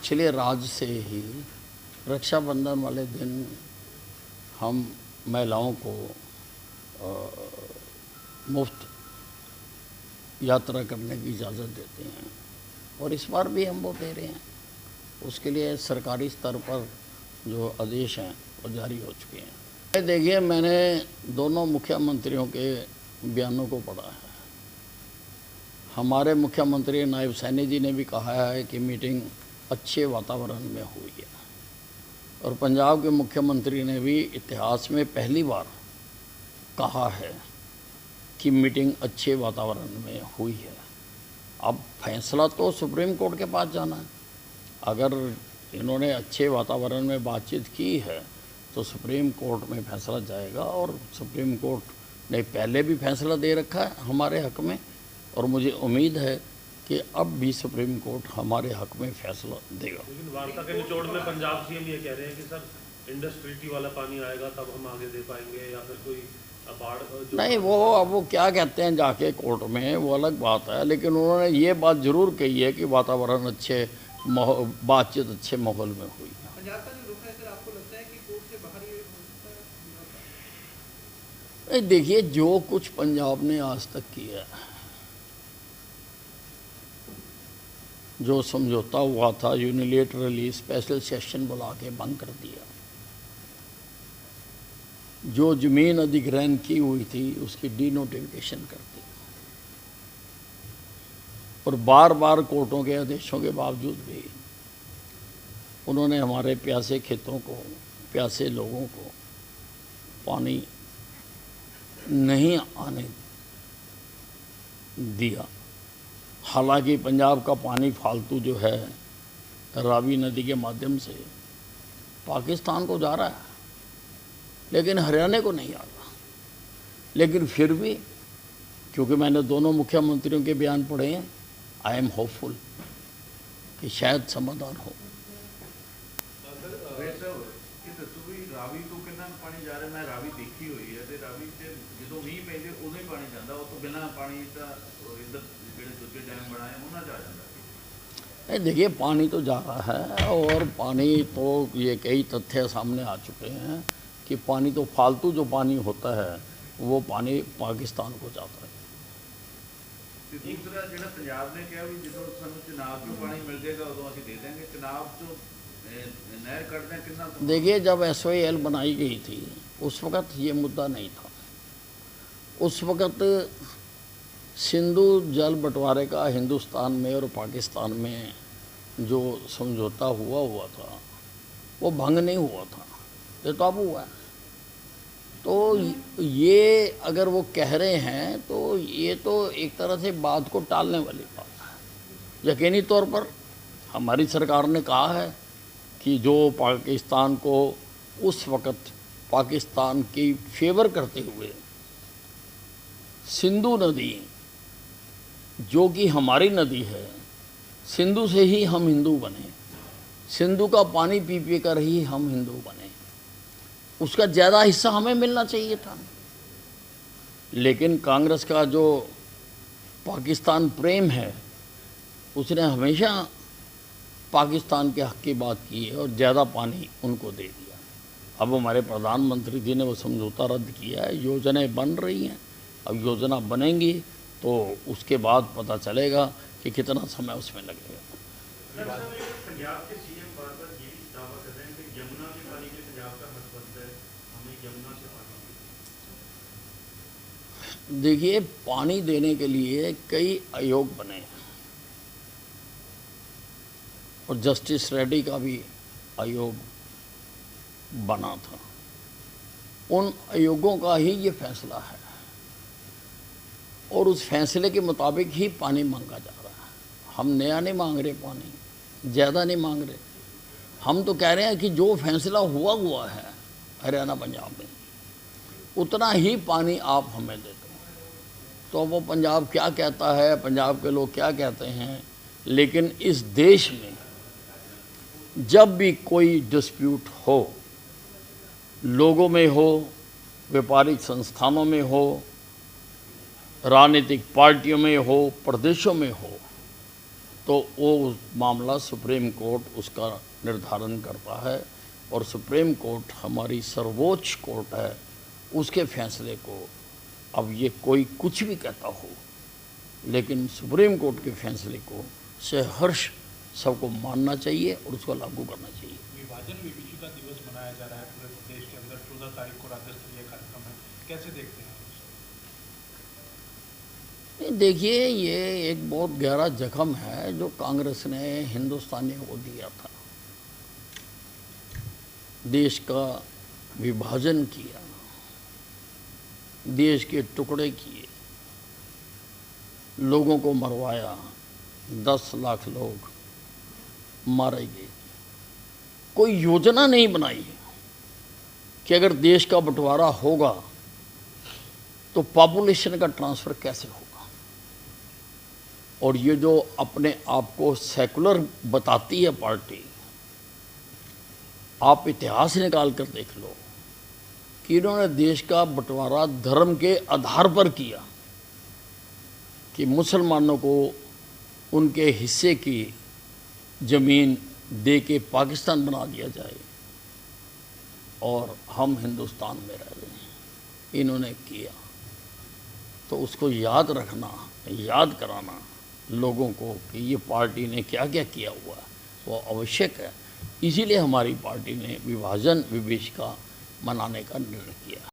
पिछले राज्य से ही रक्षाबंधन वाले दिन हम महिलाओं को मुफ्त यात्रा करने की इजाज़त देते हैं और इस बार भी हम वो दे रहे हैं। उसके लिए सरकारी स्तर पर जो आदेश हैं वो जारी हो चुके हैं। देखिए, मैंने दोनों मुख्यमंत्रियों के बयानों को पढ़ा है। हमारे मुख्यमंत्री नायब सैनी जी ने भी कहा है कि मीटिंग अच्छे वातावरण में हुई है और पंजाब के मुख्यमंत्री ने भी इतिहास में पहली बार कहा है कि मीटिंग अच्छे वातावरण में हुई है। अब फैसला तो सुप्रीम कोर्ट के पास जाना है। अगर इन्होंने अच्छे वातावरण में बातचीत की है तो सुप्रीम कोर्ट में फैसला जाएगा और सुप्रीम कोर्ट ने पहले भी फैसला दे रखा है हमारे हक़ में और मुझे उम्मीद है कि अब भी सुप्रीम कोर्ट हमारे हक़ में फैसला देगा। लेकिन वार्ता के निचोड़ में पंजाब सीएम ये कह रहे हैं कि सर इंडस ट्रीटी वाला पानी आएगा तब हम आगे दे पाएंगे या फिर कोई बाढ़ नहीं, वो क्या कहते हैं जाके कोर्ट में वो अलग बात है, लेकिन उन्होंने ये बात ज़रूर कही है कि वातावरण अच्छे बातचीत अच्छे माहौल में हुई। पंजाब का जो रुख है सर, आपको लगता है कि कोर्ट से बाहर ये हो सकता है? देखिए, जो कुछ पंजाब ने आज तक किया है, जो समझौता हुआ था यूनिलेटरली स्पेशल सेशन बुला के बंद कर दिया, जो ज़मीन अधिग्रहण की हुई थी उसकी डीनोटिफिकेशन कर दी और बार बार कोर्टों के आदेशों के बावजूद भी उन्होंने हमारे प्यासे खेतों को, प्यासे लोगों को पानी नहीं आने दिया। हालांकि पंजाब का पानी फालतू जो है रावी नदी के माध्यम से पाकिस्तान को जा रहा है, लेकिन हरियाणा को नहीं आ रहा। लेकिन फिर भी क्योंकि मैंने दोनों मुख्यमंत्रियों के बयान पढ़े हैं, आई एम होपफुल कि शायद समाधान हो। ਰਾਵੀ ਤੋਂ ਕਿੰਨਾ ਪਾਣੀ ਜਾ ਰਿਹਾ? ਮੈਂ ਰਾਵੀ ਦੇਖੀ ਹੋਈ ਹੈ ਤੇ ਰਾਵੀ ਤੇ ਜਦੋਂ ਮੀਂਹ ਪੈਂਦੇ ਉਦੋਂ ਹੀ ਪਾਣੀ ਜਾਂਦਾ, ਉਹ ਤੋਂ ਬਿਨਾਂ ਪਾਣੀ ਤਾਂ ਇੱਧਰ ਜਿਹੜੇ ਦੂਜੇ ਡੈਮ ਬਣਾਏ ਉਹਨਾਂ ਜਾ ਜਾਂਦਾ। नहीं, देखिए, पानी तो जा रहा है और पानी तो ये कई तथ्य सामने आ चुके हैं कि पानी तो फालतू जो पानी होता है वो पानी पाकिस्तान को जाता है। दूसरा जो पंजाब ने कहा भी जो सानू चनाब चो पानी मिल जाएगा उदों असीं दे देंगे, चनाब चो नहर कटदे कितना? देखिए, जब SYL बनाई गई थी उस वक़्त ये मुद्दा नहीं था। उस वक़्त सिंधु जल बंटवारे का हिंदुस्तान में और पाकिस्तान में जो समझौता हुआ था वो भंग नहीं हुआ था, ये तो अब हुआ है। तो ये अगर वो कह रहे हैं तो ये तो एक तरह से बात को टालने वाली बात है। यकीनी तौर पर हमारी सरकार ने कहा है कि जो पाकिस्तान को उस वक़्त पाकिस्तान की फेवर करते हुए सिंधु नदी, जो कि हमारी नदी है, सिंधु से ही हम हिंदू बने, सिंधु का पानी पी पी कर ही हम हिंदू बने, उसका ज़्यादा हिस्सा हमें मिलना चाहिए था। लेकिन कांग्रेस का जो पाकिस्तान प्रेम है उसने हमेशा पाकिस्तान के हक़ की बात की है और ज़्यादा पानी उनको दे दिया। अब हमारे प्रधानमंत्री जी ने वो समझौता रद्द किया है, योजनाएं बन रही हैं। अब योजना बनेंगी तो उसके बाद पता चलेगा कि कितना समय उसमें लगेगा। पंजाब के सीएम बार-बार ये भी दावा कर रहे हैं कि यमुना के पानी के पंजाब का हक बनता है, हमें यमुना से पानी। देखिए, पानी देने के लिए कई आयोग बने हैं और जस्टिस रेड्डी का भी आयोग बना था। उन आयोगों का ही ये फैसला है और उस फैसले के मुताबिक ही पानी मांगा जा रहा है। हम नया नहीं मांग रहे, पानी ज़्यादा नहीं मांग रहे। हम तो कह रहे हैं कि जो फैसला हुआ है हरियाणा पंजाब में उतना ही पानी आप हमें दे दो। तो वो पंजाब क्या कहता है, पंजाब के लोग क्या कहते हैं, लेकिन इस देश में जब भी कोई डिस्प्यूट हो, लोगों में हो, व्यापारिक संस्थानों में हो, राजनीतिक पार्टियों में हो, प्रदेशों में हो, तो वो मामला सुप्रीम कोर्ट उसका निर्धारण करता है, और सुप्रीम कोर्ट हमारी सर्वोच्च कोर्ट है, उसके फैसले को अब ये कोई कुछ भी कहता हो, लेकिन सुप्रीम कोर्ट के फैसले को सहर्ष सबको मानना चाहिए और उसको लागू करना चाहिए। विभाजन विभीषिका दिवस मनाया जा रहा है पूरे प्रदेश के अंदर, 14 तारीख को राज्य स्तरीय कार्यक्रम है, कैसे देखते हैं? नहीं, देखिए, ये एक बहुत गहरा जख्म है जो कांग्रेस ने हिंदुस्तानियों को दिया था। देश का विभाजन किया, देश के टुकड़े किए, लोगों को मरवाया, 10 लाख लोग मारे गए। कोई योजना नहीं बनाई कि अगर देश का बंटवारा होगा तो पॉपुलेशन का ट्रांसफ़र कैसे होगा। और ये जो अपने आप को सेकुलर बताती है पार्टी, आप इतिहास निकाल कर देख लो कि इन्होंने देश का बंटवारा धर्म के आधार पर किया कि मुसलमानों को उनके हिस्से की ज़मीन दे के पाकिस्तान बना दिया जाए और हम हिंदुस्तान में रह रहे हैं। इन्होंने किया, तो उसको याद रखना, याद कराना लोगों को कि ये पार्टी ने क्या क्या किया हुआ है, वो आवश्यक है। इसीलिए हमारी पार्टी ने विभाजन विभीषिका मनाने का निर्णय किया।